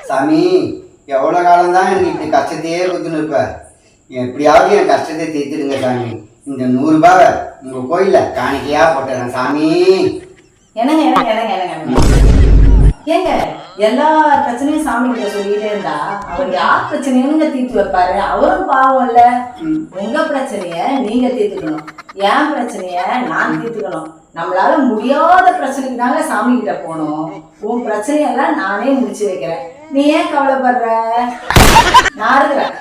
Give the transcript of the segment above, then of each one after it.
சாமி எவ்வளோ காலம்தான் எனக்கு இப்படி கஷ்டத்தையே கொடுத்துன்னு இருப்ப. எப்படியாவது என் கஷ்டத்தை தீர்த்துடுங்க சாமி. இந்த 100 ரூபாவை உங்கள் கோயிலில் காணிக்கையா போட்டுறேன் சாமி. என்னங்க என்னங்க என்னங்க என்னங்க ஏங்க எல்லா பிரச்சனையும் சாமி கிட்ட சொல்லிட்டே இருந்தா அவர் யார் பிரச்சனையும் தீர்த்து வைப்பாரு? அவரும் பாவம் இல்ல. உங்க பிரச்சனைய நீங்க தீர்த்துக்கணும், என் பிரச்சனைய நான் தீர்த்துக்கணும். நம்மளால முடியாத பிரச்சனைக்கு தாங்க சாமி கிட்ட போனோம். உன் பிரச்சனையெல்லாம் நானே முடிச்சு வைக்கிறேன், நீ ஏன் கவலைப்படுற? நான் இருக்கிறேன்.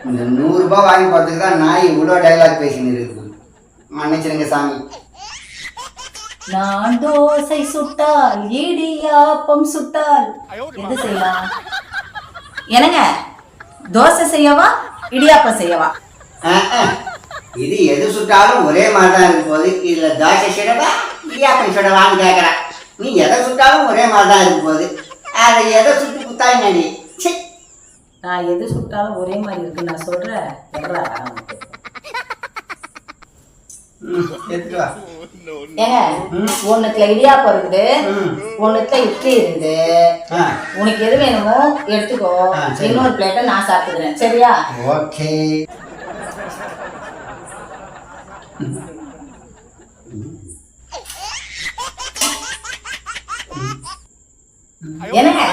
இந்த 100 ரூபாய் வாங்கி பார்த்துக்கு தான் நான் இவ்வளோ டைலாக் பேசின்னு இருக்குது. மன்னிச்சிருங்க சாமி. நான் தோசை சுட்டால் இடியாப்பம் சுட்டால் எது செய்யலாம்? என்னங்க தோசை செய்யவா இடியாப்பம் செய்யவா? இது எது சுட்டாலும் ஒரே மாதிரி தான் இருக்கும் போது இதுல தோசை சுடவா இடியாப்பம் சுடவான்னு கேட்கறேன். நீ எதை சுட்டாலும் ஒரே மாதிரி தான் இருக்கும் போது அதை எதை சுட்டு குத்தாங்க நீ? நான் எது சுட்டாலும் ஒரே மாதிரி இருக்கு நான் சொல்றேன். ஏங்க ஒண்ணுத்துல இடியாப்பம் இருக்குது, ஒண்ணுத்துல இட்லி இருக்குது. உனக்கு எது வேணுமோ எடுத்துக்கோ, இன்னொரு பிளேட்டை நான் சாப்பிட்டுக்கிறேன், சரியா? ஓகே. என்னங்க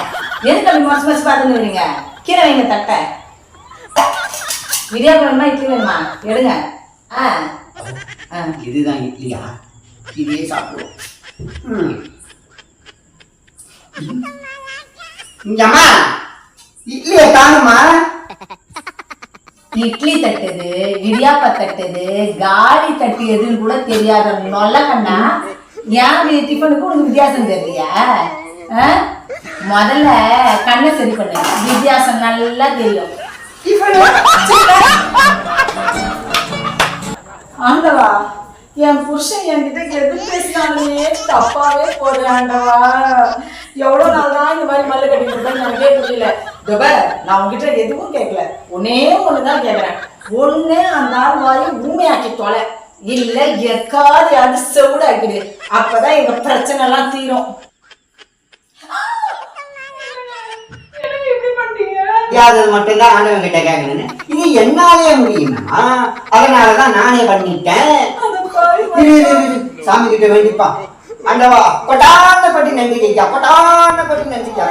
எதுக்கு அப்படி மோசம் மோசம் பார்த்துன்னு கீரை வைங்க தட்டை. இடியாப்பம் வேணுமா இட்லி வேணுமா எடுங்க. இதுதான் இட்லியா? இதே சாப்பிடுவோம். இங்கம்மா இட்லியை தானுமா. இட்லி தட்டுது, இடியாப்ப தட்டுது, காலி தட்டு எதுன்னு கூட தெரியாத நொல்ல கண்ணா, ஏன் டிஃபனுக்கு உனக்கு வித்தியாசம் தெரியலையா? முதல்ல கண்ணை சரி பண்ணு, வித்தியாசம் நல்லா தெரியும். ஆண்டவா, என் புருஷன் என்கிட்ட எது பேசினாலே தப்பாவே போது ஆண்டவா. எவ்வளோ நாள் தான் இந்த மாதிரி மல்லு கட்டி கொடுத்தேன்னு எனக்கே புரியல. நான் உங்ககிட்ட எதுவும் கேட்கல, ஒன்னே ஒண்ணுதான் கேட்கறேன். ஒண்ணு அந்த ஆள் வாயை ஊமையாக்கி தொலை, இல்ல எக்காது அது செவுட ஆக்கிடு. அப்பதான் எங்க பிரச்சனை எல்லாம் தீரும். மட்டும்தான் ஆண்டவன் கிட்ட கேட்கணும்னு இது என்னாலே முடியுமா? அதனாலதான் நானே பண்ணிட்டேன். சாமி கிட்ட வேண்டிப்பா. ஆண்டவா கொட்டான பட்டி நம்பிக்கைக்கா, கொட்டான பட்டி நம்பிக்கா.